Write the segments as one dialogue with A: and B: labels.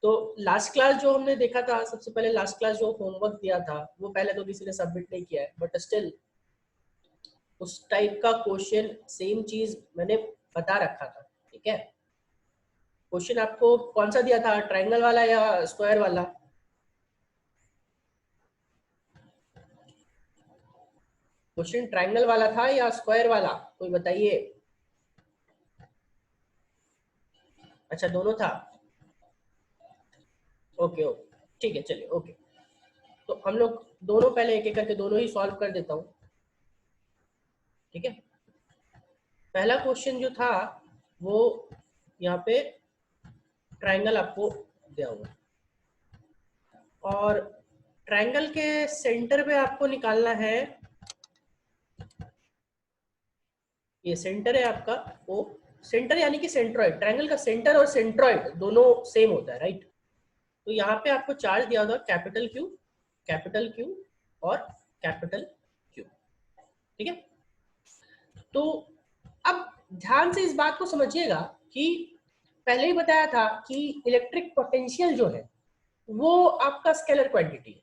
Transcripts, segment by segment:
A: तो last class जो हमने देखा था, सबसे पहले लास्ट क्लास जो होमवर्क दिया था वो पहले तो किसी ने सबमिट नहीं किया है, बट स्टिल उस टाइप का क्वेश्चन सेम चीज मैंने बता रखा था। ठीक है, क्वेश्चन आपको कौन सा दिया था, ट्रायंगल वाला या स्क्वायर वाला? क्वेश्चन ट्रायंगल वाला था या स्क्वायर वाला, कोई बताइए। अच्छा, दोनों था। ओके ओके, ठीक है, चलिए ओके। तो हम लोग दोनों पहले एक एक करके दोनों ही सॉल्व कर देता हूँ। ठीक है, पहला क्वेश्चन जो था वो यहाँ पे ट्रायंगल आपको दिया हुआ और ट्रायंगल के सेंटर पे आपको निकालना है, ये सेंटर है आपका ओ, सेंटर यानी कि सेंट्रॉइड। ट्रायंगल का सेंटर और सेंट्रॉइड दोनों सेम होता है, राइट। तो यहाँ पे आपको चार्ज दिया होगा कैपिटल क्यू और कैपिटल क्यू। ठीक है, तो अब ध्यान से इस बात को समझिएगा कि पहले ही बताया था कि इलेक्ट्रिक पोटेंशियल जो है वो आपका स्केलर क्वांटिटी है,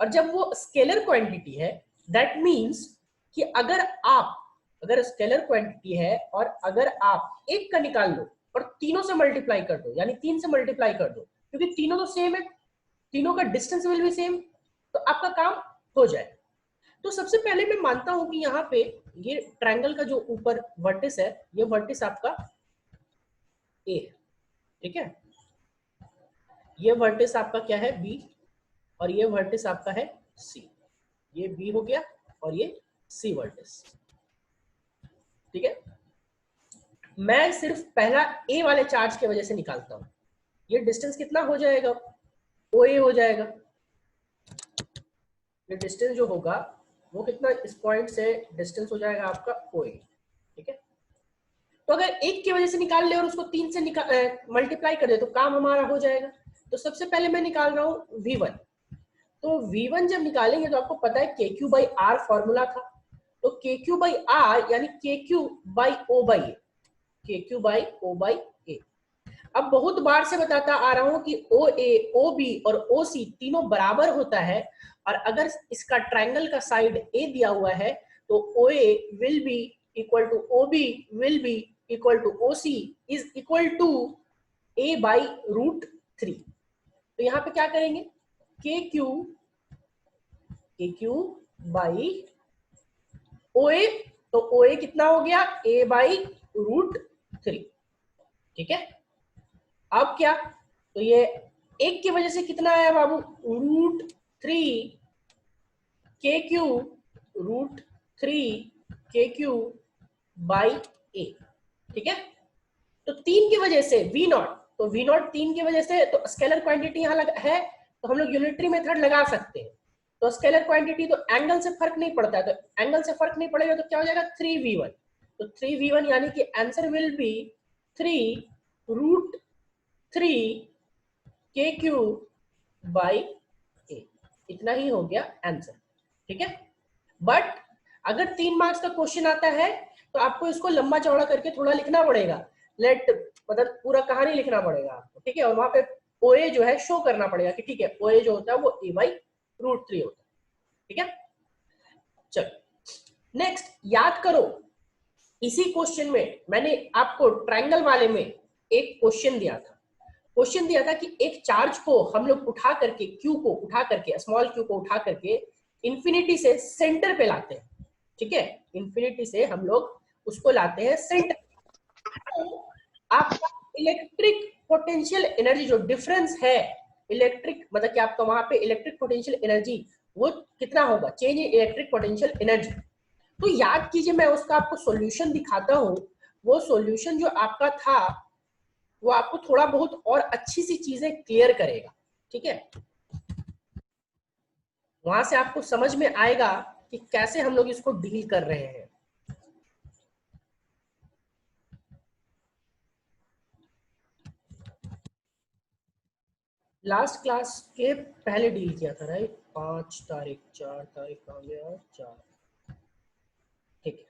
A: और जब वो स्केलर क्वांटिटी है दैट मीन्स कि अगर स्केलर क्वांटिटी है और अगर आप एक का निकाल लो और तीनों से मल्टीप्लाई कर दो, यानी 3 से मल्टीप्लाई कर दो, क्योंकि तीनों तो सेम है, तीनों का डिस्टेंस विल बी सेम, तो आपका काम हो जाए। तो सबसे पहले मैं मानता हूं कि यहाँ पे ये ट्रायंगल का जो ऊपर वर्टिस है, ये वर्टिस आपका ए है। ठीक है, ये वर्टिस आपका क्या है, बी, और ये वर्टिस आपका है सी। ये बी हो गया और ये सी वर्टिस। ठीक है, मैं सिर्फ पहला ए वाले चार्ज की वजह से निकालता हूं। ये डिस्टेंस कितना हो जाएगा, ओ ए हो जाएगा। ये डिस्टेंस जो होगा वो कितना, इस पॉइंट से डिस्टेंस हो जाएगा आपका ओ ए। ठीक है, तो अगर एक की वजह से निकाल ले और उसको 3 से मल्टीप्लाई कर दे तो काम हमारा हो जाएगा। तो सबसे पहले मैं निकाल रहा हूँ V1। तो V1 जब निकालेंगे तो आपको पता है KQ/R फॉर्मूला था, तो KQ/R यानी KQ/O/A, KQ/O/A। अब बहुत बार से बताता आ रहा हूं कि OA, OB और OC तीनों बराबर होता है, और अगर इसका ट्रायंगल का साइड A दिया हुआ है तो OA will be equal to OB will be equal to OC is equal to A/√3। तो यहाँ पे क्या करेंगे, KQ बाई OA, तो OA कितना हो गया, A/√3। ठीक है, अब क्या, तो ये एक की वजह से कितना आया बाबू, √3 KQ√3 KQ/A। ठीक है, तो 3 की वजह से V0, तो V0 3 की वजह से, तो स्केलर क्वांटिटी यहाँ है तो हम लोग यूनिटरी मेथड लगा सकते हैं। तो स्केलर क्वांटिटी तो एंगल से फर्क नहीं पड़ता है, तो एंगल से फर्क नहीं पड़ेगा तो क्या हो जाएगा 3V1। तो 3V1 यानी कि आंसर विल बी 3√3 KQ/A। इतना ही हो गया आंसर। ठीक है, बट अगर 3 मार्क्स का क्वेश्चन आता है तो आपको इसको लंबा चौड़ा करके थोड़ा लिखना पड़ेगा, लेट मतलब पूरा कहानी लिखना पड़ेगा आपको। ठीक है, और वहां पे OA जो है शो करना पड़ेगा कि ठीक है OA जो होता है वो A/√3 होता है। ठीक है, चलो नेक्स्ट याद करो, इसी क्वेश्चन में मैंने आपको ट्रायंगल वाले में एक क्वेश्चन दिया था। क्वेश्चन दिया था कि एक चार्ज को हम लोग उठा करके, क्यू को उठा करके, स्मॉल क्यू को उठा करके इंफिनिटी से सेंटर पे लाते हैं। ठीक है, इंफिनिटी से हम लोग उसको लाते हैं सेंटर। तो आपका इलेक्ट्रिक पोटेंशियल एनर्जी जो डिफरेंस है, इलेक्ट्रिक मतलब कि आपका वहां पे इलेक्ट्रिक पोटेंशियल एनर्जी वो कितना होगा, change in electric potential energy. तो याद कीजिए, मैं उसका आपको सॉल्यूशन दिखाता हूं। वो सॉल्यूशन जो आपका था वो आपको थोड़ा बहुत और अच्छी सी चीजें क्लियर करेगा। ठीक है, वहां से आपको समझ में आएगा कि कैसे हम लोग इसको डील कर रहे हैं। लास्ट क्लास के पहले डील किया था, राइट, 5 तारीख 4 तारीख आ गया 4। ठीक है,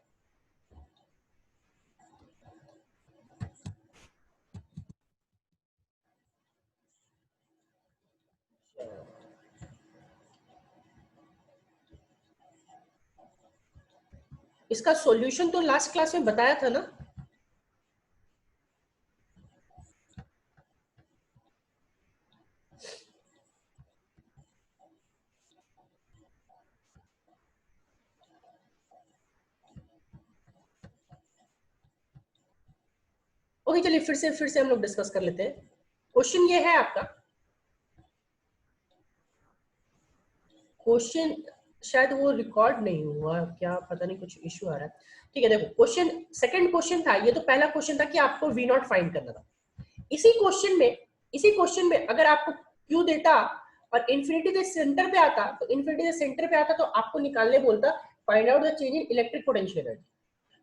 A: इसका सॉल्यूशन तो लास्ट क्लास में बताया था ना। ओके चलिए फिर से हम लोग डिस्कस कर लेते हैं। क्वेश्चन ये है आपका, क्वेश्चन शायद वो रिकॉर्ड नहीं हुआ क्या, पता नहीं कुछ इश्यू आ रहा है। ठीक है देखो, क्वेश्चन सेकंड क्वेश्चन था, ये तो पहला क्वेश्चन था कि आपको वी नॉट फाइंड करना था। इसी क्वेश्चन में अगर आपको क्यू देता और इन्फिनिटी के सेंटर पे आता, तो इन्फिनिटी के सेंटर पे आता तो आपको निकालने बोलता find out the change in electric potential energy.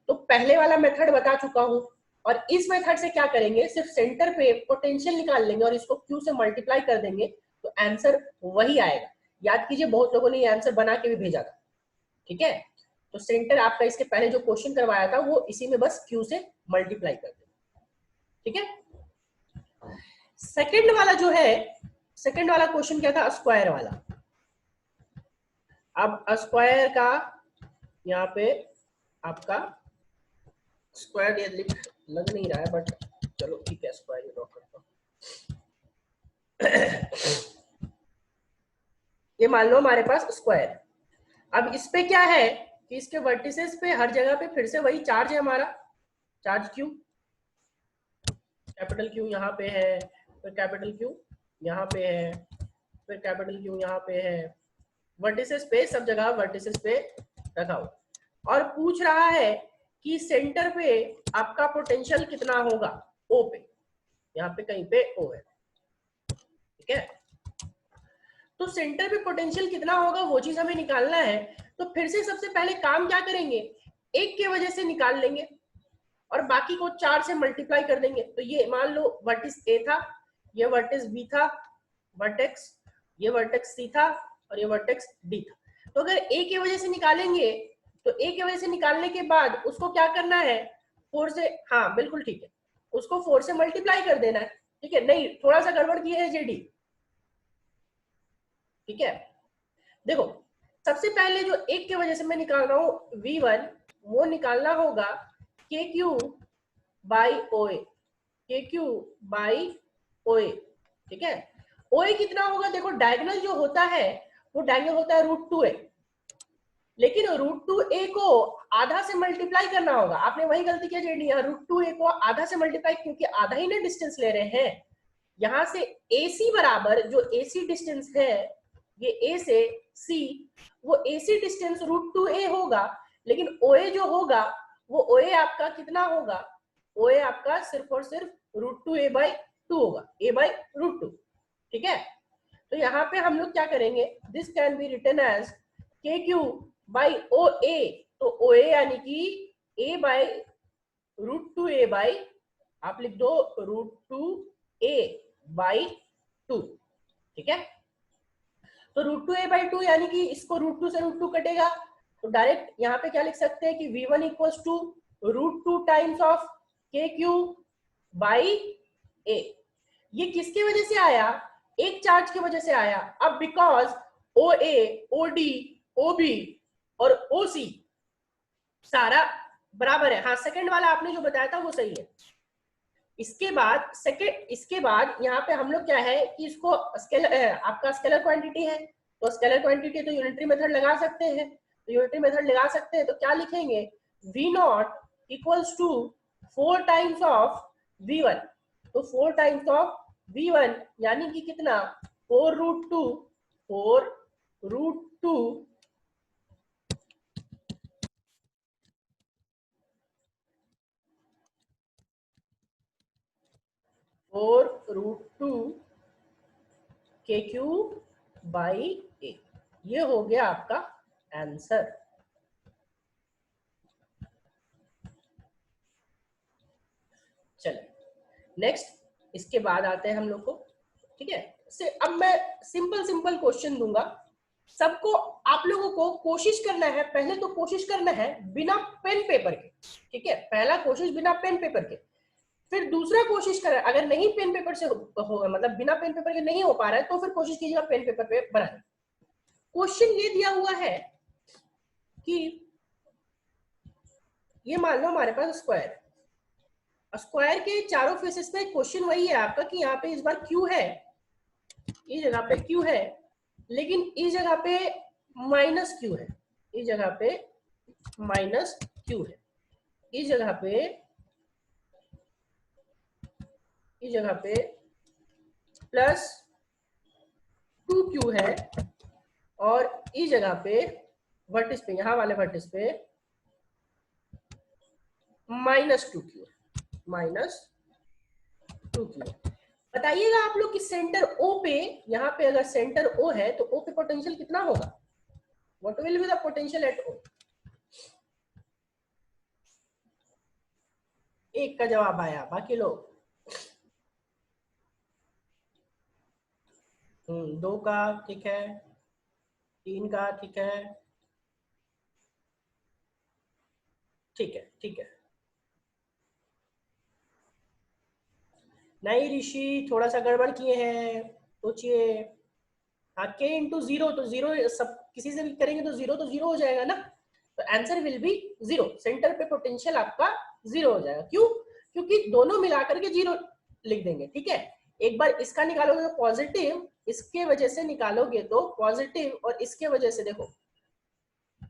A: तो पहले वाला मेथड बता चुका हूं, और इस मेथड से क्या करेंगे, सिर्फ सेंटर पे पोटेंशियल निकाल लेंगे और इसको क्यू से मल्टीप्लाई कर देंगे तो आंसर वही आएगा। याद कीजिए बहुत लोगों ने ये आंसर बना के भी भेजा था। ठीक है, तो सेंटर आपका इसके पहले जो क्वेश्चन करवाया था वो इसी में बस क्यू से मल्टीप्लाई कर देंगे। ठीक है, सेकंड वाला जो है, सेकंड वाला क्वेश्चन क्या था, स्क्वायर वाला। अब स्क्वायर का यहाँ पे आपका स्क्वायर ये लग नहीं रहा है, बट चलो ठीक है, स्क्वायर ड्रॉ करता हूँ। ये मान लो हमारे पास स्क्वायर। अब इस पे क्या है कि इसके वर्टिसेस पे हर जगह पे फिर से वही चार्ज है हमारा, चार्ज क्यू, कैपिटल क्यू यहाँ पे है, फिर कैपिटल क्यू यहाँ पे है, फिर कैपिटल क्यू यहाँ पे है, वर्टिसेस पे सब जगह वर्टिसेस पे रखा हुआ, और पूछ रहा है कि सेंटर पे आपका पोटेंशियल कितना होगा, ओ पे, यहाँ पे कहीं पे ओ है। ठीक है, तो सेंटर पे पोटेंशियल कितना होगा वो चीज हमें निकालना है। तो फिर से सबसे पहले काम क्या करेंगे, एक के वजह से निकाल लेंगे और बाकी को 4 से मल्टीप्लाई कर देंगे। तो ये मान लो वर्टिस ए था, ये वर्टिस बी था, वर्टेक्स, ये वर्टेक्स सी था और ये वर्टेक्स डी था। तो अगर ए की वजह से निकालेंगे तो ए की वजह से निकालने के बाद उसको क्या करना है, 4 से, हाँ बिल्कुल ठीक है, उसको 4 से मल्टीप्लाई कर देना है। ठीक है, नहीं थोड़ा सा गड़बड़ किया है जेडी। ठीक है, देखो सबसे पहले जो एक की वजह से मैं निकाल रहा हूं V1, वो निकालना होगा के क्यू बाई ओ ए, के क्यू बाई ओ ए। ठीक है, ओ ए कितना होगा, देखो डायगोनल जो होता है वो डायगोनल होता है √2a, लेकिन √2a को आधा से मल्टीप्लाई करना होगा। आपने वही गलती किया जेडी, √2a को आधा से मल्टीप्लाई, क्योंकि आधा ही ना डिस्टेंस ले रहे हैं यहाँ से। AC बराबर जो AC डिस्टेंस है, ये A से C, वो AC डिस्टेंस √2a होगा, लेकिन OA जो होगा वो OA आपका कितना होगा, OA आपका सिर्फ और सिर्फ √2a/2 होगा, a/√2। ठीक है, तो यहाँ पे हम लोग क्या करेंगे, this can be written as KQ/OA। तो OA यानी कि a/√2a, आप लिख दो √2a/2। ठीक है, तो √2a/2 यानी कि इसको √2 से √2 कटेगा, तो डायरेक्ट यहाँ पे क्या लिख सकते हैं कि V1 equals to √2 times of KQ/A। ये किसकी वजह से आया, एक चार्ज की वजह से आया। अब बिकॉज OA, OD, OB और OC सारा बराबर है, हाँ सेकंड वाला आपने जो बताया था वो सही है। इसके बाद यहाँ पे हम लोग क्या है कि इसको आपका स्केलर क्वांटिटी है, तो स्केलर क्वांटिटी तो यूनिटरी मेथड लगा सकते हैं, तो यूनिटरी मेथड लगा सकते हैं, तो क्या लिखेंगे, V0 equals to 4 times of V1। तो 4 टाइम्स ऑफ V1 यानी कि कितना, 4√2, 4√2 4√2 KQ/A। ये हो गया आपका आंसर। चलिए नेक्स्ट, इसके बाद आते हैं हम लोग को। ठीक है, अब मैं सिंपल क्वेश्चन दूंगा सबको, आप लोगों को कोशिश करना है, पहले तो कोशिश करना है बिना पेन पेपर के। ठीक है, पहला कोशिश बिना पेन पेपर के, फिर दूसरा कोशिश करें, अगर नहीं पेन पेपर से होगा, मतलब बिना पेन पेपर के नहीं हो पा रहा है, तो फिर कोशिश कीजिएगा पेन पेपर पे बनाने। क्वेश्चन ये दिया हुआ है कि ये मान लो हमारे पास स्क्वायर, स्क्वायर के चारों फेसेस पे क्वेश्चन वही है आपका कि यहाँ पे इस बार क्यू है, इस जगह पे क्यू है, लेकिन इस जगह पे माइनस क्यू है, इस जगह पे माइनस क्यू है, इस जगह पे, इस जगह पे प्लस 2q है, और इस जगह पे वर्टिस पे, यहां वाले वर्टिस पे -2q, -2q। बताइएगा आप लोग कि सेंटर O पे, यहाँ पे अगर सेंटर O है तो O पे पोटेंशियल कितना होगा? What will be the potential at O? एक का जवाब आया, बाकी लोग 2 का ठीक है, 3 का ठीक है, ठीक है, ठीक है। नहीं ऋषि, थोड़ा सा गड़बड़ किए हैं, सोचिए। हाँ, k इंटू 0, तो 0 सब किसी से भी करेंगे तो 0 तो 0 हो जाएगा ना, तो आंसर विल बी 0। सेंटर पे पोटेंशियल आपका 0 हो जाएगा। क्यों? क्योंकि दोनों मिलाकर के 0 लिख देंगे, ठीक है। एक बार इसका निकालोगे तो पॉजिटिव, इसके वजह से निकालोगे तो पॉजिटिव, और इसके वजह से देखो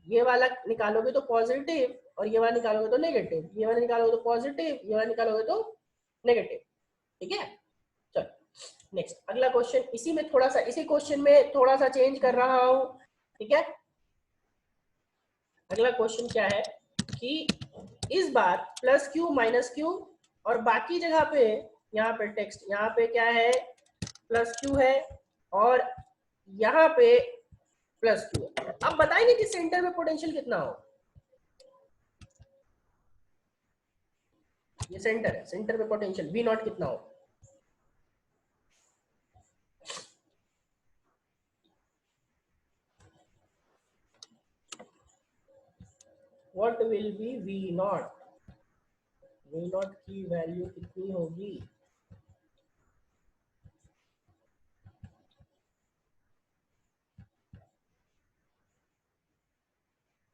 A: ये वाला निकालोगे तो पॉजिटिव, और ये वाला निकालोगे तो नेगेटिव, ये वाला निकालोगे तो पॉजिटिव, ये वाला निकालोगे तो नेगेटिव, ठीक है। चलो नेक्स्ट, अगला क्वेश्चन, इसी में थोड़ा सा, इसी क्वेश्चन में थोड़ा सा चेंज कर रहा हूं, ठीक है। अगला क्वेश्चन क्या है कि इस बार प्लस क्यू माइनस क्यू, और बाकी जगह पे यहाँ पे टेक्स्ट, यहाँ पे क्या है, प्लस क्यू है, और यहाँ पे प्लस क्यू है। अब बताएंगे कि सेंटर में पोटेंशियल कितना हो। ये सेंटर है, सेंटर में पोटेंशियल V नॉट कितना हो? What will be V not? V not की वैल्यू कितनी होगी?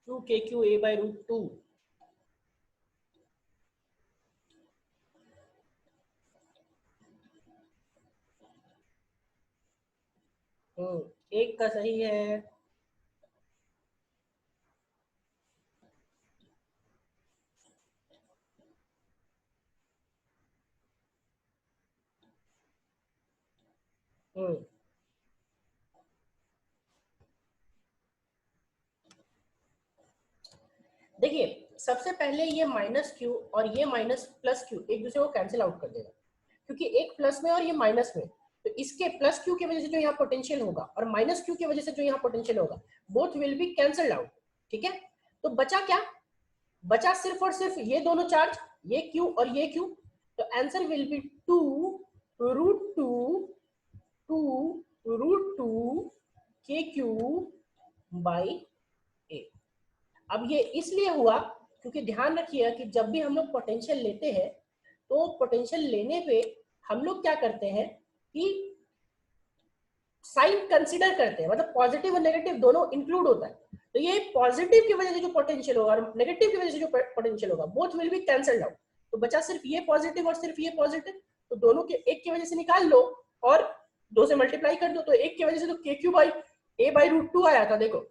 A: टू के क्यू ए बाई √2। एक का सही है, देखिए सबसे पहले ये माइनस क्यू और ये माइनस प्लस क्यू एक दूसरे को कैंसिल आउट कर देगा, क्योंकि एक प्लस में और ये माइनस में, तो इसके प्लस क्यू की वजह से जो यहाँ पोटेंशियल होगा और माइनस क्यू की वजह से जो यहाँ पोटेंशियल होगा, both will be cancelled out, ठीक है। तो बचा क्या? बचा सिर्फ और सिर्फ ये दोनों चार्ज, ये क्यू और ये क्यू, तो आंसर विल बी 2√2 के क्यू बाई ए। अब ये इसलिए हुआ क्योंकि ध्यान रखिए कि जब भी हम लोग पोटेंशियल लेते हैं तो पोटेंशियल लेने पे हम लोग क्या करते हैं कि साइन कंसीडर करते हैं, मतलब पॉजिटिव और नेगेटिव दोनों इंक्लूड होता है। तो ये पॉजिटिव की वजह से जो पोटेंशियल होगा और नेगेटिव की वजह से जो पोटेंशियल होगा, both will be cancelled out. तो बचा सिर्फ ये पॉजिटिव और सिर्फ ये पॉजिटिव, तो दोनों के एक की वजह से निकाल लो और 2 से मल्टीप्लाई कर दो, तो एक की वजह से तो के क्यू बाई ए बाई √2 आया था। देखो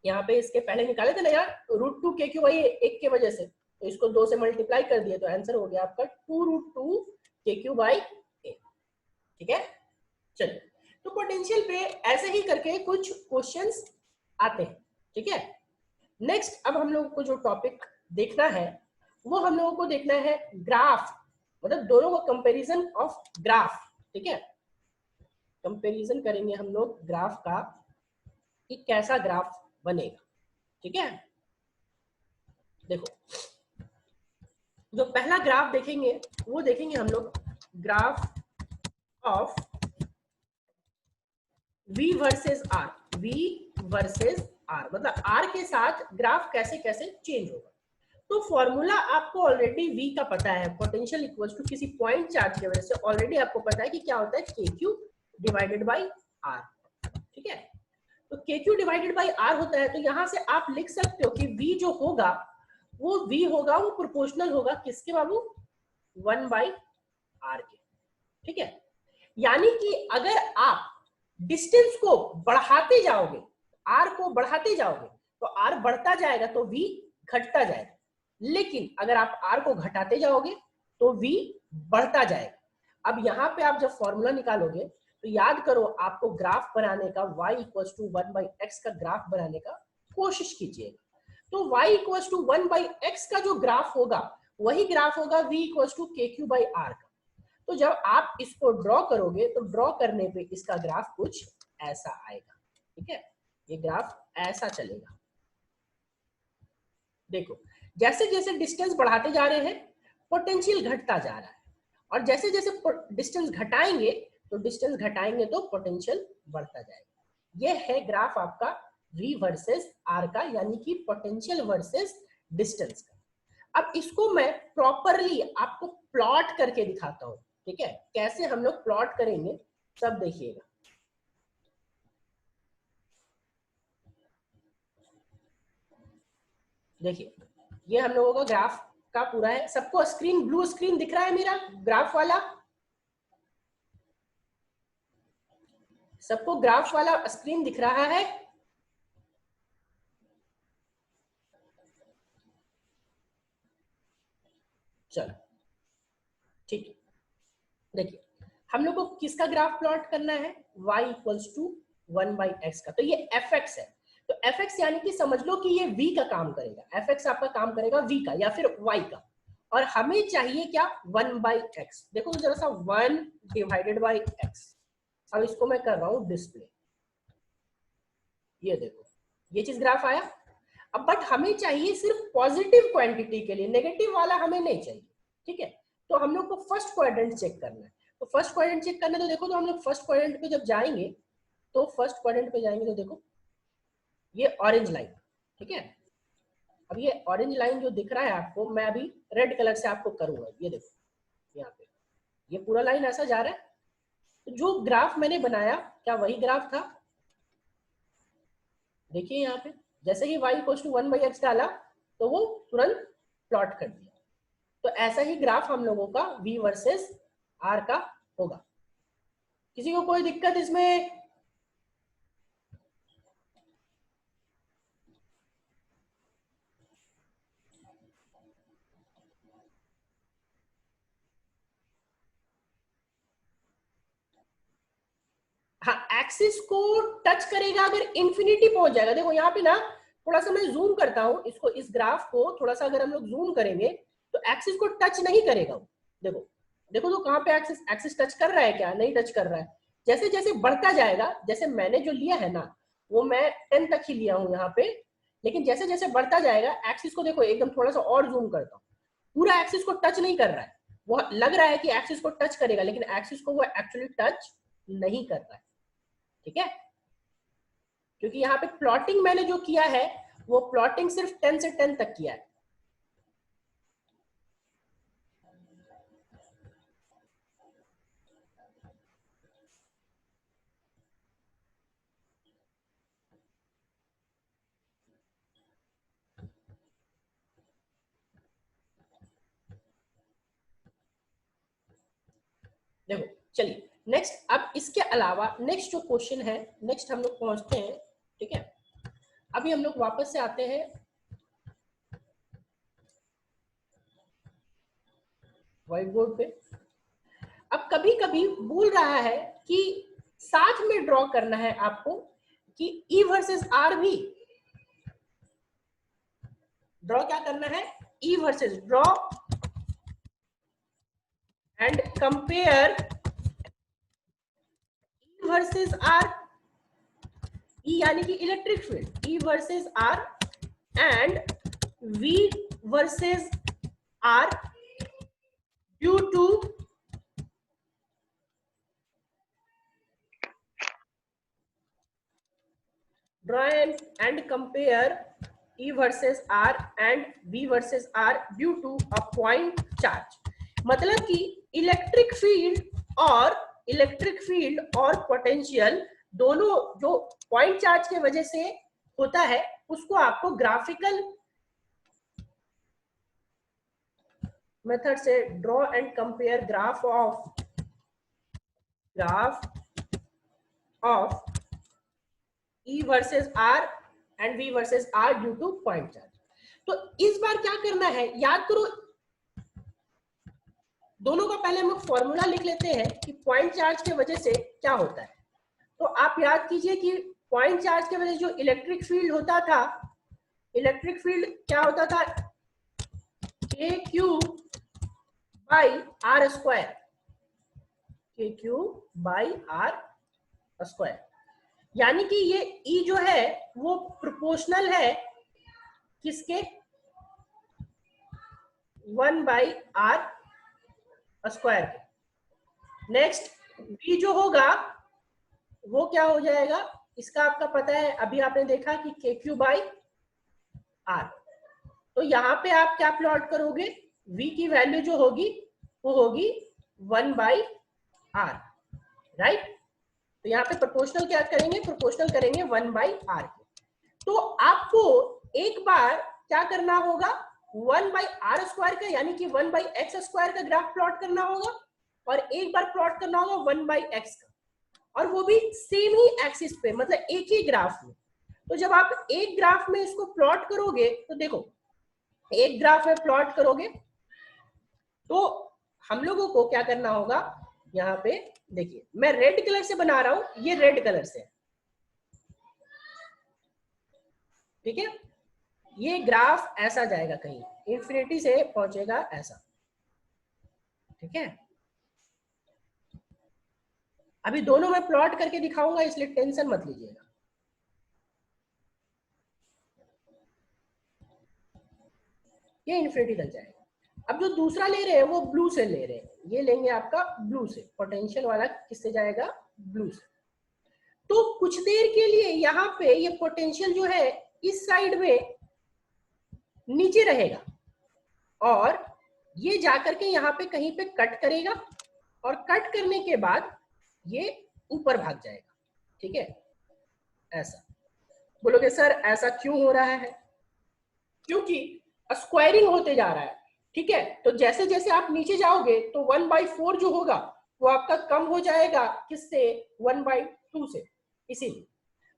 A: यहाँ पे इसके पहले निकाले थे ना यार, √2 के क्यू बाई एक की वजह से, तो इसको 2 से मल्टीप्लाई कर दिया, तो आंसर हो गया आपका 2√2 के क्यू बाई ए, ठीक है। चलिए, तो पोटेंशियल पे ऐसे ही करके कुछ क्वेश्चंस आते हैं, ठीक है। नेक्स्ट अब हम लोगों को जो टॉपिक देखना है वो हम लोगों को देखना है ग्राफ, मतलब दोनों को कंपैरिजन ऑफ ग्राफ, ठीक है। कंपैरिजन करेंगे हम लोग ग्राफ का कि कैसा ग्राफ बनेगा, ठीक है। देखो जो पहला ग्राफ देखेंगे वो देखेंगे हम लोग graph of V versus R, V versus R, मतलब R के साथ ग्राफ कैसे कैसे चेंज होगा। तो फॉर्मूला आपको ऑलरेडी V का पता है, पोटेंशियल इक्वल्स टू किसी पॉइंट चार्ज की वजह से ऑलरेडी आपको पता है कि क्या होता है, KQ डिवाइडेड बाई R, ठीक है। तो KQ डिवाइडेड बाई R होता है, तो यहां से आप लिख सकते हो कि V जो होगा वो v होगा वो प्रोपोर्शनल होगा किसके बाबू, 1/r के, ठीक है। यानी कि अगर आप डिस्टेंस को बढ़ाते जाओगे, r को बढ़ाते जाओगे तो r बढ़ता जाएगा तो v घटता जाएगा, लेकिन अगर आप r को घटाते जाओगे तो v बढ़ता जाएगा। अब यहाँ पे आप जब फॉर्मूला निकालोगे तो याद करो, आपको ग्राफ बनाने का y = 1/x का ग्राफ बनाने का कोशिश कीजिएगा। तो y = 1/x का जो ग्राफ होगा वही ग्राफ होगा v = kq/r का। तो जब आप इसको ड्रॉ करोगे तो ड्रॉ करने पे इसका ग्राफ कुछ ऐसा आएगा, ठीक है। ये ग्राफ ऐसा चलेगा। देखो जैसे जैसे डिस्टेंस बढ़ाते जा रहे हैं पोटेंशियल घटता जा रहा है, और जैसे जैसे डिस्टेंस घटाएंगे तो पोटेंशियल बढ़ता जाएगा। ये है ग्राफ आपका v वर्सेस r का, यानी कि पोटेंशियल वर्सेस डिस्टेंस का। अब इसको मैं प्रॉपरली आपको प्लॉट करके दिखाता हूं, ठीक है। कैसे हम लोग प्लॉट करेंगे सब देखिएगा। देखिए ये हम लोगों का ग्राफ का पूरा है। सबको स्क्रीन, ब्लू स्क्रीन दिख रहा है मेरा ग्राफ वाला? सबको ग्राफ वाला स्क्रीन दिख रहा है? चलो ठीक है। देखिए हम लोग को किसका ग्राफ प्लॉट करना है, y = 1/x का। तो ये fx है, तो fx यानी कि समझ लो कि ये v का काम करेगा, fx आपका काम करेगा v का या फिर y का, और हमें चाहिए क्या, 1/x। देखो तो जरा सा 1/x। अब इसको मैं कर रहा हूं डिस्प्ले, ये देखो ये चीज ग्राफ आया। अब बट हमें चाहिए सिर्फ पॉजिटिव क्वांटिटी के लिए, नेगेटिव वाला हमें नहीं चाहिए, ठीक है। तो हम लोग को फर्स्ट क्वाड्रेंट चेक करना है। तो फर्स्ट क्वाड्रेंट चेक करना है तो देखो, तो हम लोग फर्स्ट क्वाड्रेंट पे जब जाएंगे तो फर्स्ट क्वाड्रेंट पे जाएंगे तो देखो ये ऑरेंज लाइन, ठीक है। अब ये ऑरेंज लाइन जो दिख रहा है आपको, मैं अभी रेड कलर से आपको करूंगा, ये देखो यहाँ पे ये पूरा लाइन ऐसा जा रहा है। तो जो ग्राफ मैंने बनाया क्या वही ग्राफ था? देखिए यहाँ पे जैसे ही y = 1/x डाला तो वो तुरंत प्लॉट कर दिया। तो ऐसा ही ग्राफ हम लोगों का v वर्सेस r का होगा। किसी को कोई दिक्कत इसमें? हाँ, एक्सिस को टच करेगा अगर इन्फिनिटी पहुंच जाएगा। देखो यहाँ पे ना थोड़ा सा मैं जूम करता हूँ इसको, इस ग्राफ को थोड़ा सा अगर हम लोग जूम करेंगे तो एक्सिस को टच नहीं करेगा वो। देखो देखो तो कहाँ पे एक्सिस टच कर रहा है क्या? नहीं टच कर रहा है। जैसे जैसे बढ़ता जाएगा, जैसे मैंने जो लिया है ना वो मैं 10 तक ही लिया हूँ यहाँ पे, लेकिन जैसे जैसे बढ़ता जाएगा एक्सिस को देखो, एकदम थोड़ा सा और जूम करता हूँ, पूरा एक्सिस को टच नहीं कर रहा है। वो लग रहा है कि एक्सिस को टच करेगा, लेकिन एक्सिस को वो एक्चुअली टच नहीं कर रहा है, ठीक है। क्योंकि यहाँ पे प्लॉटिंग मैंने जो किया है वो प्लॉटिंग सिर्फ 10 से 10 तक किया है। देखो चलिए नेक्स्ट, अब इसके अलावा नेक्स्ट जो क्वेश्चन है, नेक्स्ट हम लोग पहुंचते हैं, ठीक है। अभी हम लोग वापस से आते हैं व्हाइट बोर्ड पे। अब कभी कभी बोल रहा है कि साथ में ड्रॉ करना है आपको कि E वर्सेस R भी ड्रॉ क्या करना है, E versus draw and compare E versus R, E यानी कि electric field, E versus R and V versus R due to draw and compare E versus R and V versus R due to a point charge। मतलब कि electric field और potential दोनों जो point charge के वजह से होता है उसको आपको ग्राफिकल मेथड से draw and compare graph of E versus R and V versus R due two point charge. तो इस बार क्या करना है, याद करो दोनों का पहले हम लोग फॉर्मूला लिख लेते हैं कि पॉइंट चार्ज की वजह से क्या होता है। तो आप याद कीजिए कि पॉइंट चार्ज की वजह से जो इलेक्ट्रिक फील्ड होता था, इलेक्ट्रिक फील्ड क्या होता था, KQ by R square, KQ by R square, यानी कि ये E जो है वो प्रोपोर्शनल है किसके, 1 बाई R स्क्वायर के। नेक्स्ट V जो होगा वो क्या हो जाएगा, इसका आपका पता है, अभी आपने देखा कि KQ बाई R। तो यहाँ पे आप क्या प्लॉट करोगे, V की वैल्यू जो होगी वो होगी 1 बाई R, राइट। तो यहाँ पे प्रोपोर्शनल क्या करेंगे, प्रोपोर्शनल करेंगे 1 बाई R के। तो आपको एक बार क्या करना होगा, 1 बाई R स्क्वायर का यानी कि 1 बाई X स्क्वायर का ग्राफ प्लॉट करना होगा, और एक बार प्लॉट करना होगा 1 बाई X का, और वो भी सेम ही एक्सिस पे, मतलब एक ही ग्राफ में। तो जब आप एक ग्राफ में इसको प्लॉट करोगे तो देखो, एक ग्राफ में प्लॉट करोगे तो हम लोगों को क्या करना होगा, यहाँ पे देखिए मैं रेड कलर से बना रहा हूं, ये रेड कलर से, ठीक है। ये ग्राफ ऐसा जाएगा, कहीं इंफिनिटी से पहुंचेगा ऐसा, ठीक है। अभी दोनों में प्लॉट करके दिखाऊंगा, इसलिए टेंशन मत लीजिएगा। ये इन्फिनिटी तक जाएगा। अब जो दूसरा ले रहे हैं वो ब्लू से ले रहे हैं, ये लेंगे आपका ब्लू से, पोटेंशियल वाला किससे जाएगा, ब्लू से। तो कुछ देर के लिए यहाँ पे ये पोटेंशियल जो है इस साइड में नीचे रहेगा, और ये जाकर के यहाँ पे कहीं पे कट करेगा, और कट करने के बाद ये ऊपर भाग जाएगा, ठीक है। ऐसा बोलोगे सर ऐसा क्यों हो रहा है, क्योंकि स्क्वायरिंग होते जा रहा है, ठीक है। तो जैसे जैसे आप नीचे जाओगे तो 1/4 जो होगा वो आपका कम हो जाएगा, किससे, 1/2 से। इसीलिए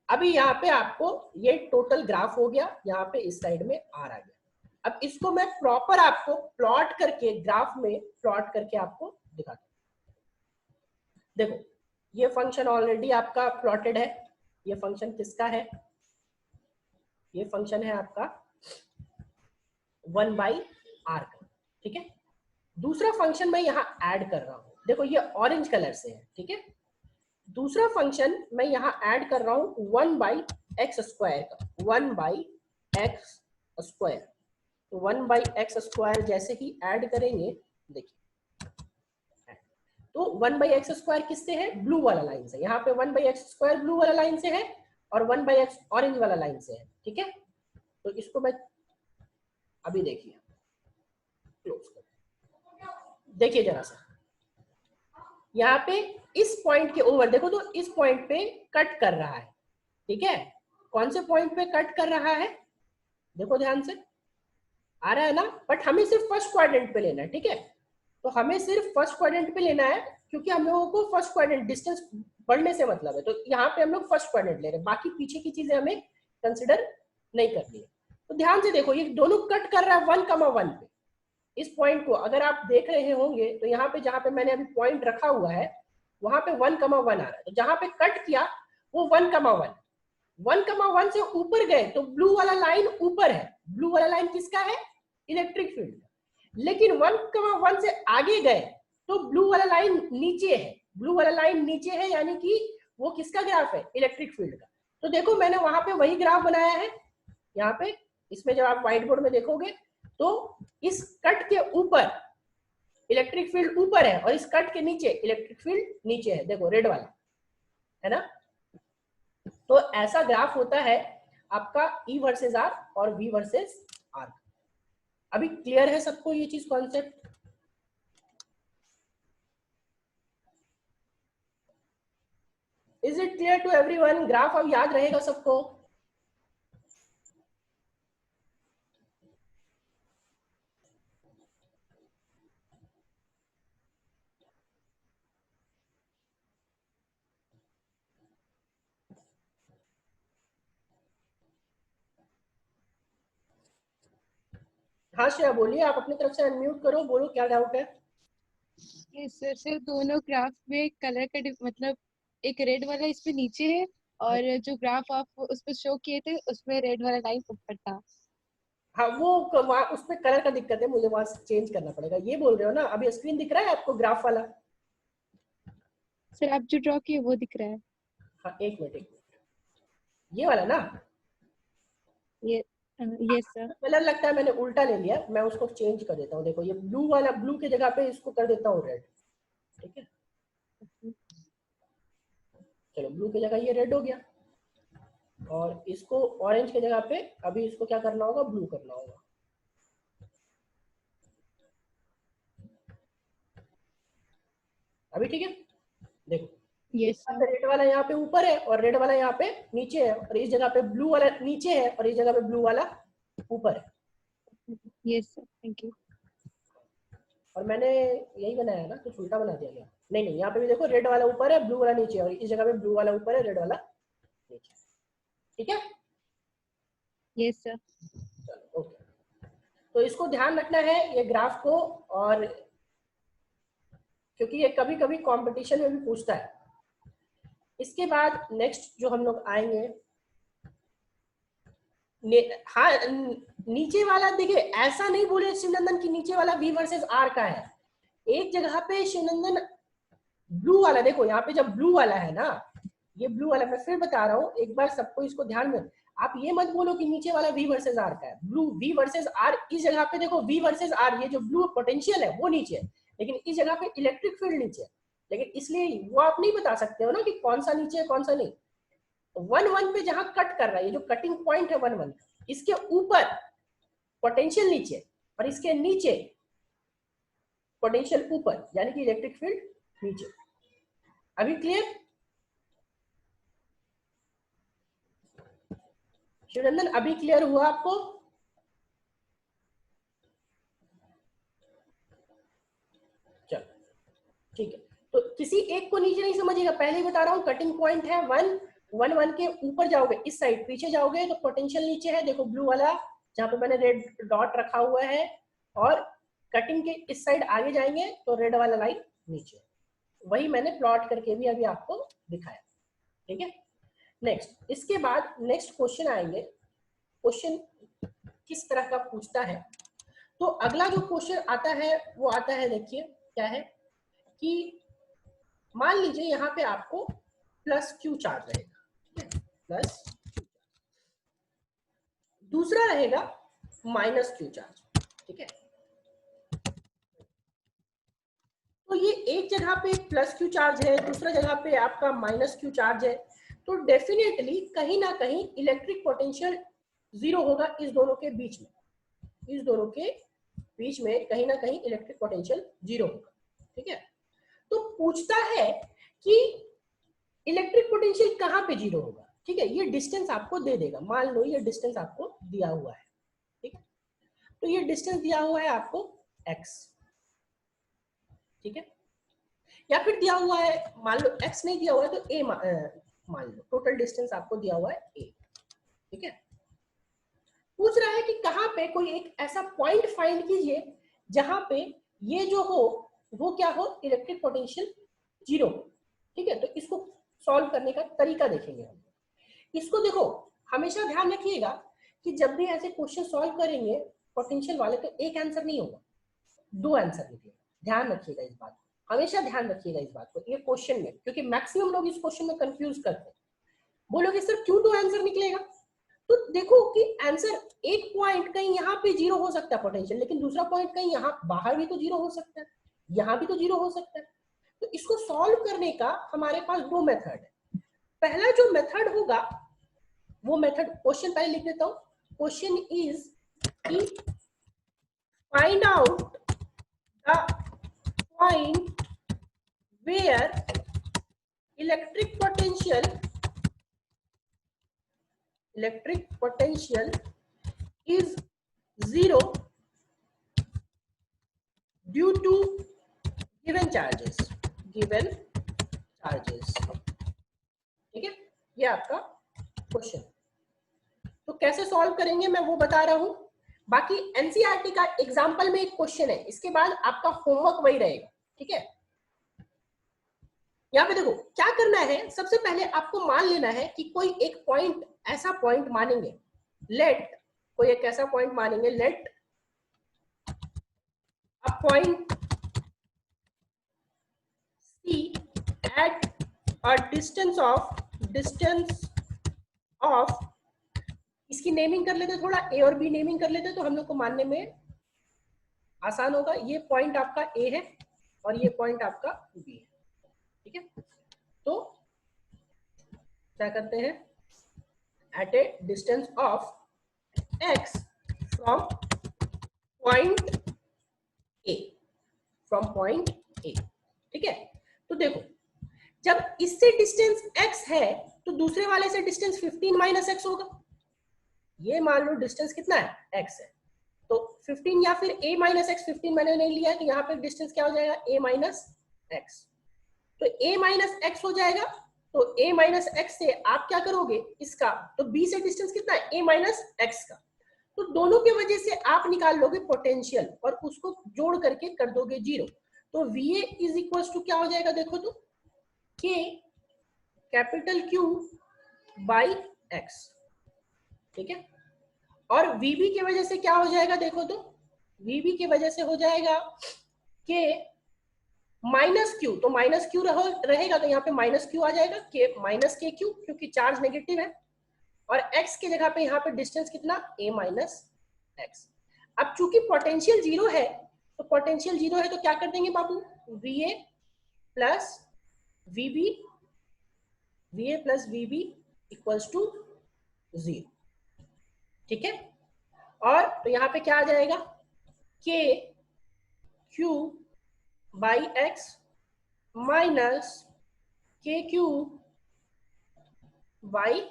A: अभी यहाँ पे आपको ये टोटल ग्राफ हो गया, यहाँ पे इस साइड में आ गया। अब इसको मैं प्रॉपर आपको प्लॉट करके, ग्राफ में प्लॉट करके आपको दिखाता हूं। देखो ये फंक्शन ऑलरेडी आपका प्लॉटेड है, ये फंक्शन किसका है, ये फंक्शन है आपका 1 बाई R का, ठीक है। दूसरा फंक्शन मैं यहाँ ऐड कर रहा हूँ, देखो ये ऑरेंज कलर से है, ठीक है। दूसरा फंक्शन मैं यहाँ ऐड कर रहा हूँ 1 बाई एक्स स्क्वायर का, 1 बाई एक्स स्क्वायर। तो 1 बाई एक्स स्क्वायर जैसे ही ऐड करेंगे, देखिए तो 1 बाई एक्स स्क्वायर किससे है, ब्लू वाला लाइन से। यहाँ पे 1 बाई एक्स स्क्वायर ब्लू वाला लाइन से है, और 1 बाई एक्स ऑरेंज वाला लाइन से है, ठीक है। तो इसको मैं अभी देखिए क्लोज कर, देखिए जरा सा यहाँ पे इस पॉइंट के ओवर देखो, तो इस पॉइंट पे कट कर रहा है, ठीक है। कौन से पॉइंट पे कट कर रहा है, देखो ध्यान से, आ रहा है ना। बट हमें सिर्फ फर्स्ट क्वाड्रेंट पे लेना है, ठीक है। तो हमें सिर्फ फर्स्ट क्वाड्रेंट पे लेना है, क्योंकि हम लोगों को फर्स्ट क्वाड्रेंट डिस्टेंस बढ़ने से मतलब है। तो यहाँ पे हम लोग फर्स्ट क्वाड्रेंट ले रहे हैं, बाकी पीछे की चीजें हमें कंसिडर नहीं करनी है। तो ध्यान से देखो, ये दोनों कट कर रहा है 1,1 पे। इस पॉइंट को अगर आप देख रहे होंगे तो यहाँ पे जहां पे मैंने अभी पॉइंट रखा हुआ है वहां पे 1,1 आ रहा है। तो जहां पे कट किया वो 1,1 से ऊपर गए तो ब्लू वाला लाइन ऊपर है, ब्लू वाला लाइन किसका है, इलेक्ट्रिक फील्ड। लेकिन 1,1 से आगे गए तो ब्लू वाला लाइन नीचे है, ब्लू वाला लाइन नीचे है, यानी कि वो किसका ग्राफ है, इलेक्ट्रिक फील्ड का। तो देखो मैंने वहां पे वही ग्राफ बनाया है यहाँ पे, इसमें जब आप व्हाइट बोर्ड में देखोगे तो इस कट के ऊपर इलेक्ट्रिक फील्ड ऊपर है, और इस कट के नीचे इलेक्ट्रिक फील्ड नीचे है, देखो रेड वाला है ना। तो ऐसा ग्राफ होता है आपका E वर्सेस R और V वर्सेस R। अभी क्लियर है सबको ये चीज, concept? Is it clear to everyone? Graph अब याद रहेगा सबको? हाँ श्रेया बोलिए, आप अपनी तरफ से अनम्यूट करो, बोलो क्या डाउट है।
B: सर सर दोनों ग्राफ में कलर का मतलब एक रेड वाला इस पे नीचे है, और जो ग्राफ आप उस पर शो किए थे उसमें रेड वाला लाइन ऊपर था।
A: हाँ वो वहाँ उस पे कलर का दिक्कत है, मुझे वहां चेंज करना पड़ेगा। ये बोल रहे हो ना, अभी स्क्रीन दिख रहा है आपको ग्राफ वाला?
B: सर आप जो ड्रॉ किए वो दिख रहा है।
A: हाँ एक मिनट, एक मिनट, ये वाला ना?
B: ये ये सर।
A: कलर लगता है मैंने उल्टा ले लिया, मैं उसको चेंज कर देता हूँ। देखो ये ब्लू वाला, ब्लू की जगह पे इसको कर देता हूँ रेड। ठीक है, चलो ब्लू की जगह ये रेड हो गया, और इसको ऑरेंज की जगह पे अभी इसको क्या करना होगा, ब्लू करना होगा। अभी ठीक है, देखो
B: ये
A: इस
B: सर।
A: रेड वाला यहाँ पे ऊपर है और रेड वाला यहाँ पे नीचे है, और इस जगह पे ब्लू वाला नीचे है और इस जगह पे ब्लू वाला ऊपर है।
B: ये सर थैंक यू।
A: और मैंने यही बनाया ना, कुछ उल्टा बना दिया क्या? नहीं नहीं, यहाँ पे भी देखो रेड वाला ऊपर है ब्लू वाला नीचे है, और इस जगह पे ब्लू वाला ऊपर है रेड वाला नीचे। ठीक है,
B: ये सर।
A: चलो ओके। तो इसको ध्यान रखना है ये ग्राफ को, और क्योंकि ये कभी कभी कंपटीशन में भी पूछता है। इसके बाद नेक्स्ट जो हम लोग आएंगे, हाँ नीचे वाला देखिए, ऐसा नहीं बोले शिवनंदन की नीचे वाला V वर्सेस R का है। एक जगह पे शिवनंदन ब्लू वाला, देखो यहाँ पे जब ब्लू वाला है ना, ये ब्लू वाला, मैं फिर बता रहा हूँ एक बार सबको, इसको ध्यान में। आप ये मत बोलो कि नीचे वाला V वर्सेस R का है। ब्लू V वर्सेस R, इस जगह पे देखो V वर्सेस R, ये जो ब्लू पोटेंशियल है वो नीचे है, लेकिन इस जगह पे इलेक्ट्रिक फील्ड नीचे है। लेकिन इसलिए वो आप नहीं बता सकते हो ना कि कौन सा नीचे है कौन सा नहीं। 1-1 पे जहां कट कर रहा है, ये जो कटिंग पॉइंट है 1-1, इसके ऊपर पोटेंशियल नीचे और इसके नीचे पोटेंशियल ऊपर, यानी कि इलेक्ट्रिक फील्ड नीचे। अभी क्लियर शिवनंदन, अभी क्लियर हुआ आपको? चलो ठीक है, तो किसी एक को नीचे नहीं समझिएगा, पहले ही बता रहा हूँ, कटिंग पॉइंट है 1-1 के ऊपर जाओगे इस साइड, पीछे जाओगे तो पोटेंशियल नीचे है, देखो ब्लू वाला जहां पे मैंने रेड डॉट रखा हुआ है, और कटिंग के इस साइड आगे जाएंगे तो रेड वाला लाइन नीचे। वही मैंने प्लॉट करके भी अभी आपको दिखाया। ठीक है, नेक्स्ट, इसके बाद नेक्स्ट क्वेश्चन आएंगे। क्वेश्चन किस तरह का पूछता है, तो अगला जो क्वेश्चन आता है वो आता है, देखिए क्या है कि मान लीजिए यहाँ पे आपको प्लस क्यू चार्ज रहेगा, प्लस, दूसरा रहेगा माइनस क्यू चार्ज। ठीक है, तो ये एक जगह पे प्लस क्यू चार्ज है, दूसरा जगह पे आपका माइनस क्यू चार्ज है, तो डेफिनेटली कहीं ना कहीं इलेक्ट्रिक पोटेंशियल जीरो होगा इस दोनों के बीच में, इस दोनों के बीच में कहीं ना कहीं इलेक्ट्रिक पोटेंशियल जीरो होगा। ठीक है, तो पूछता है कि इलेक्ट्रिक पोटेंशियल कहां पे जीरो होगा। ठीक है, ये डिस्टेंस आपको दे देगा, मान लो ये डिस्टेंस आपको दिया हुआ है। ठीक है, तो ये डिस्टेंस दिया हुआ है आपको x। ठीक है, या फिर दिया हुआ है, मान लो x नहीं दिया हुआ है तो a मान लो टोटल डिस्टेंस आपको दिया हुआ है a। ठीक है, पूछ रहा है कि कहां पे कोई एक ऐसा पॉइंट फाइंड कीजिए जहां पे ये जो हो वो क्या हो, इलेक्ट्रिक पोटेंशियल जीरो। ठीक है, तो इसको सॉल्व करने का तरीका देखेंगे हम। इसको देखो, हमेशा ध्यान रखिएगा कि जब भी ऐसे क्वेश्चन सॉल्व करेंगे पोटेंशियल वाले, तो एक आंसर नहीं होगा, दो आंसर निकलेगा। ध्यान रखिएगा इस बात को, हमेशा ध्यान रखिएगा इस बात को ये क्वेश्चन में, क्योंकि मैक्सिमम लोग इस क्वेश्चन में कंफ्यूज करते हैं। बोलोगे सर क्यों दो आंसर निकलेगा, तो देखो कि आंसर, एक पॉइंट कहीं यहाँ पे जीरो हो सकता है पोटेंशियल, लेकिन दूसरा पॉइंट कहीं यहाँ बाहर भी तो जीरो हो सकता है, यहाँ भी तो जीरो हो सकता है। तो इसको सॉल्व करने का हमारे पास दो मेथड है। पहला जो मेथड होगा वो मेथड, क्वेश्चन पहले लिख देता हूं। क्वेश्चन इज कि find out the point where electric potential is zero due to given charges। ठीक है, ये आपका क्वेश्चन। तो कैसे सॉल्व करेंगे मैं वो बता रहा हूं। बाकी एनसीईआरटी का एग्जाम्पल में एक क्वेश्चन है, इसके बाद आपका होमवर्क वही रहेगा, ठीक है। यहाँ पे देखो क्या करना है, सबसे पहले आपको मान लेना है कि कोई एक पॉइंट, ऐसा पॉइंट मानेंगे, लेट, कोई एक ऐसा पॉइंट मानेंगे, let a point C at a distance of, इसकी नेमिंग कर लेते, थोड़ा ए और बी नेमिंग कर लेते तो हम लोग को मानने में आसान होगा। ये पॉइंट आपका ए है और ये पॉइंट आपका बी है, ठीक है। तो क्या करते हैं, at a distance of X from point A, from point A, ठीक है। तो देखो जब इससे डिस्टेंस x है तो दूसरे वाले से डिस्टेंस 15 माइनस एक्स होगा। ये मान लो डिस्टेंस कितना है, x है, तो 15 या फिर a माइनस एक्स, 15 मैंने नहीं लिया है तो यहाँ पे डिस्टेंस क्या हो जाएगा, a माइनस एक्स। तो a माइनस एक्स हो जाएगा, तो a माइनस एक्स से आप क्या करोगे इसका, तो b से डिस्टेंस कितना है, a माइनस एक्स का, तो दोनों की वजह से आप निकाल लोगे पोटेंशियल और उसको जोड़ करके कर दोगे 0। तो VA इज इक्वल टू क्या हो जाएगा, देखो तो K capital Q by X, ठीक है। और VB की वजह से क्या हो जाएगा, देखो तो VB की वजह से हो जाएगा K माइनस Q, तो माइनस Q रहेगा तो यहाँ पे माइनस Q आ जाएगा, K माइनस K Q, क्योंकि चार्ज नेगेटिव है, और x की जगह पे यहाँ पे डिस्टेंस कितना, a माइनस एक्स। अब चूंकि पोटेंशियल 0 है, तो पोटेंशियल 0 है तो क्या कर देंगे बाबू, VA plus VB, VA plus VB equals to 0, ठीक है। और तो यहाँ पे क्या आ जाएगा, K Q by x minus K Q by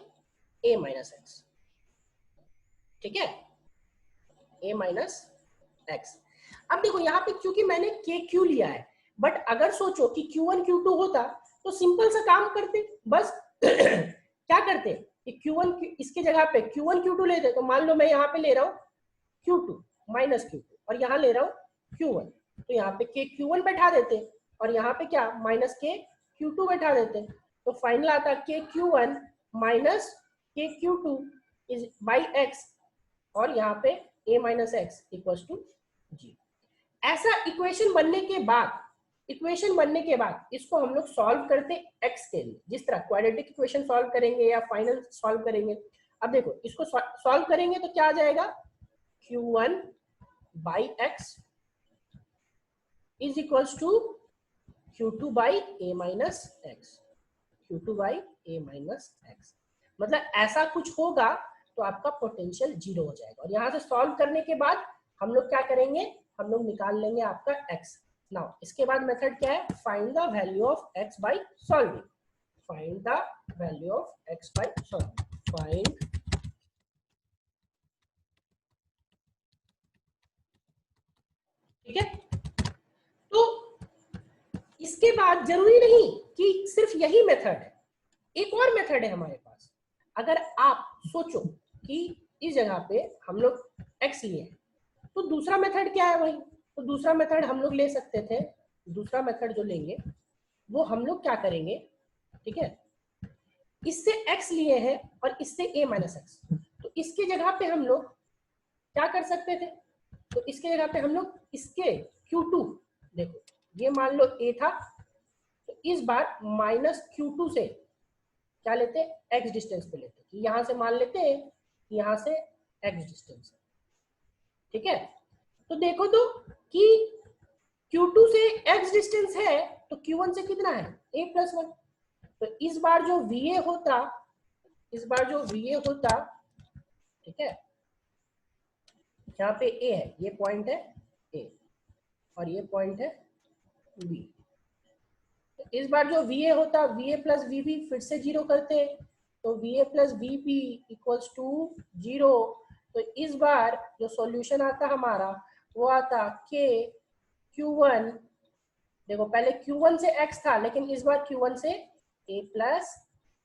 A: a minus x, ठीक है, a माइनस एक्स। अब देखो यहाँ पे क्योंकि मैंने के क्यू लिया है, बट अगर सोचो कि Q1 Q2 होता तो सिंपल सा काम करते, बस क्या करते कि Q1 इसके जगह पे Q1 Q2 लेते, तो मान लो मैं यहाँ पे ले रहा हूँ Q2 माइनस Q2 और यहाँ ले रहा हूँ Q1, तो यहाँ पे के Q1 बैठा देते और यहाँ पे क्या माइनस के Q2 बैठा देते, तो फाइनल आता के Q1 माइनस के Q2 इज बाई एक्स, और यहाँ पे a minus X equal to 0। ऐसा इक्वेशन बनने के बाद इसको हम लोग सॉल्व करते x के लिए, जिस तरह क्वाड्रेटिक इक्वेशन सॉल्व करेंगे या फाइनल सॉल्व करेंगे। अब देखो इसको सॉल्व करेंगे तो क्या आ जाएगा, Q1 by X is equals to Q2 by a minus X, Q2 by a minus X, मतलब ऐसा कुछ होगा तो आपका पोटेंशियल 0 हो जाएगा। और यहाँ से सॉल्व करने के बाद हम लोग क्या करेंगे, हम लोग निकाल लेंगे आपका x। नाउ इसके बाद मेथड क्या है, find the value of x by solving, find the value of x by solving, find, ठीक है। तो इसके बाद जरूरी नहीं कि सिर्फ यही मेथड है, एक और मेथड है हमारे पास। अगर आप सोचो कि इस जगह पे हम लोग x लिए तो दूसरा मेथड क्या है, वही तो दूसरा मेथड हम लोग ले सकते थे। दूसरा मेथड जो लेंगे वो हम लोग क्या करेंगे, ठीक है, इससे x लिए हैं और इससे a माइनस एक्स, तो इसकी जगह पे हम लोग क्या कर सकते थे, तो इसके जगह पे हम लोग इसके Q2, देखो ये मान लो a था, तो इस बार माइनस Q2 से क्या लेते, x डिस्टेंस पे लेते, कि यहां से मान लेते हैं कि यहां से x डिस्टेंस है, ठीक है। तो देखो तो कि Q2 से x डिस्टेंस है तो Q1 से कितना है, a प्लस 1, तो इस बार जो VA होता, ठीक है, यहाँ पे a है, ये पॉइंट है a और ये पॉइंट है b, तो इस बार जो VA होता, VA प्लस VB फिर से 0 करते, तो VA plus VB equals to 0। तो इस बार जो सॉल्यूशन आता हमारा वो आता K Q1, देखो पहले Q1 से x था लेकिन इस बार Q1 से a प्लस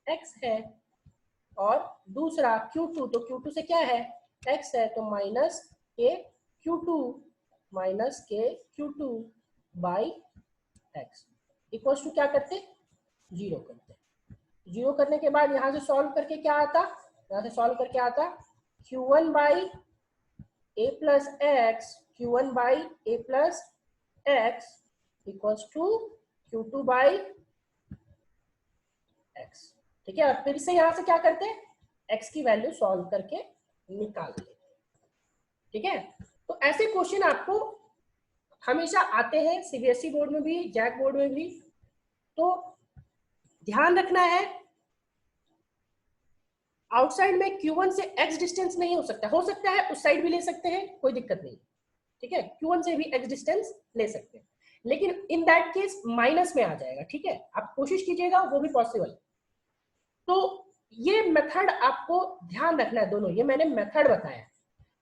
A: एक्स है, और दूसरा Q2, तो Q2 से क्या है x है, तो माइनस के Q2 माइनस के Q2 by x equals to क्या करते, 0 करते। 0 करने के बाद यहां से सॉल्व करके क्या आता, यहां से सॉल्व करके आता Q1 by a plus X, Q1 by a plus X equals to Q2 by X. ठीक है, और फिर से यहां से क्या करते हैं, x की वैल्यू सॉल्व करके निकाल लेते। ठीक है, तो ऐसे क्वेश्चन आपको हमेशा आते हैं, सीबीएसई बोर्ड में भी, जैक बोर्ड में भी। तो ध्यान रखना है, आउटसाइड में Q1 से x डिस्टेंस नहीं हो सकता है उस साइड भी ले सकते हैं, कोई दिक्कत नहीं। ठीक है, Q1 से भी x डिस्टेंस ले सकते हैं, लेकिन इन दैट केस माइनस में आ जाएगा। ठीक है, आप कोशिश कीजिएगा वो भी पॉसिबल। तो ये मेथड आपको ध्यान रखना है, दोनों ये मैंने मेथड बताया।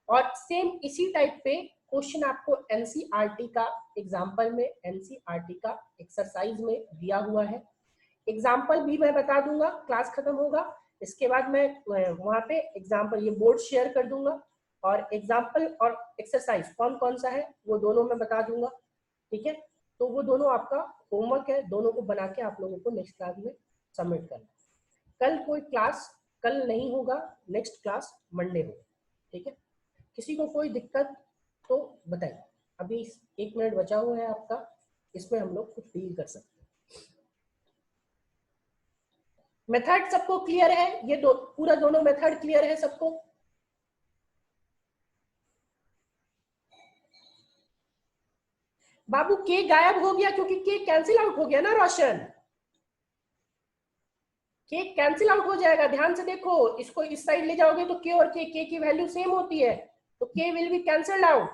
A: और सेम इसी टाइप पे क्वेश्चन आपको एनसीईआरटी का एग्जांपल में, एनसीईआरटी का एक्सरसाइज में दिया हुआ है। एग्जांपल भी मैं बता दूंगा, क्लास खत्म होगा इसके बाद मैं वहां पे एग्जांपल, ये बोर्ड शेयर कर दूंगा, और एग्जांपल और एक्सरसाइज कौन कौन सा है वो दोनों मैं बता दूंगा। ठीक है, तो वो दोनों आपका होमवर्क है, दोनों को बना के आप लोगों को नेक्स्ट क्लास में सबमिट करना। कल कोई क्लास कल नहीं होगा, नेक्स्ट क्लास मंडे होगा। ठीक है, किसी को कोई दिक्कत तो बताइए, अभी 1 मिनट बचा हुआ है आपका, इसमें हम लोग कुछ डील कर सकते हैं। मेथड सबको क्लियर है, ये पूरा दोनों मेथड क्लियर है सबको? बाबू के गायब हो गया क्योंकि के कैंसिल आउट हो गया ना रोशन, के कैंसिल आउट हो जाएगा। ध्यान से देखो, इसको इस साइड ले जाओगे तो के और के की वैल्यू सेम होती है, तो के विल बी कैंसल्ड आउट।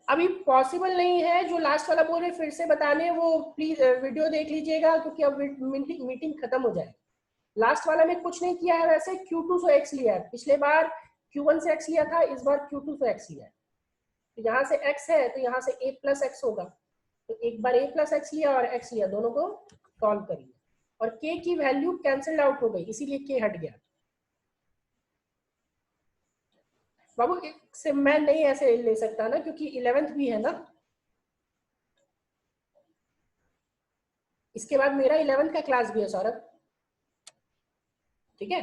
A: अभी पॉसिबल नहीं है, जो लास्ट वाला बोल रहे फिर से बताने, वो प्लीज वीडियो देख लीजिएगा क्योंकि अब मीटिंग खत्म हो जाए। लास्ट वाला में कुछ नहीं किया है, वैसे Q2 से x लिया है, पिछले बार Q1 से x लिया था, इस बार Q2 से x लिया है। तो यहाँ से x है तो यहाँ से a प्लस एक्स होगा, तो एक बार a प्लस एक्स लिया और x लिया, दोनों को सॉल्व करिए, और k की वैल्यू कैंसल्ड आउट हो गई इसीलिए k हट गया। बाबू से मैं नहीं ऐसे ले सकता ना, क्योंकि 11th भी है ना, इसके बाद मेरा 11th का क्लास भी है सौरभ। ठीक है,